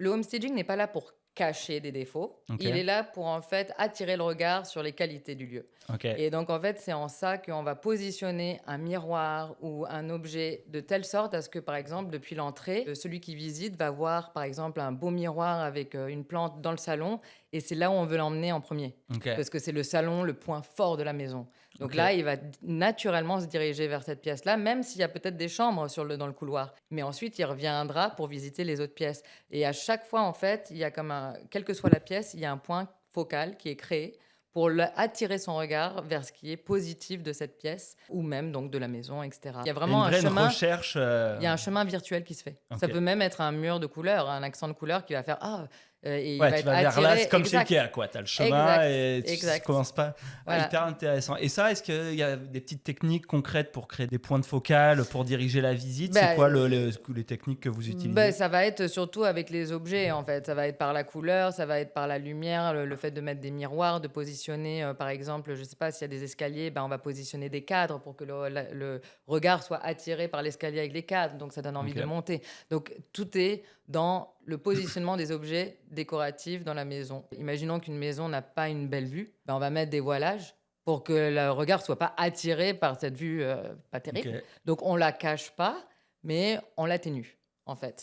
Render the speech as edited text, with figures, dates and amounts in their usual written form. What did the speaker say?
le homestaging n'est pas là pour cacher des défauts. Il OK. est là pour, en fait, attirer le regard sur les qualités du lieu. OK. Et donc, en fait, c'est en ça qu'on va positionner un miroir ou un objet de telle sorte à ce que, par exemple, depuis l'entrée, celui qui visite va voir, par exemple, un beau miroir avec une plante dans le salon. Et c'est là où on veut l'emmener en premier. OK. Parce que c'est le salon, le point fort de la maison. Donc OK. là, il va naturellement se diriger vers cette pièce-là, même s'il y a peut-être des chambres dans le couloir. Mais ensuite, il reviendra pour visiter les autres pièces. Et à chaque fois, en fait, il y a comme quelle que soit la pièce, il y a un point focal qui est créé pour attirer son regard vers ce qui est positif de cette pièce ou même donc de la maison, etc. Il y a Il y a une vraiment un vraie chemin, recherche, il y a un chemin virtuel qui se fait. Ça OK. peut même être un mur de couleur, un accent de couleur qui va faire ah et il Ouais, va tu être vas vers là, c'est attiré. comme chez Exact, Ikea, quoi. Tu as le chemin exact, et tu exact. commences pas. Ah, Voilà. hyper intéressant. Et ça, est-ce qu'il y a des petites techniques concrètes pour créer des points de focale, pour diriger la visite? C'est Bah, quoi les techniques que vous utilisez? Ça va être surtout avec les objets, en fait. Ça va être par la couleur, ça va être par la lumière, le fait de mettre des miroirs, de positionner, par exemple, je sais pas, s'il y a des escaliers, ben, on va positionner des cadres pour que le regard soit attiré par l'escalier avec les cadres, donc ça donne envie de OK. monter. Donc tout est dans le positionnement des objets décoratifs dans la maison. Imaginons qu'une maison n'a pas une belle vue, ben, on va mettre des voilages pour que le regard soit pas attiré par cette vue, pas terrible. OK. Donc on la cache pas, mais on l'atténue, en fait.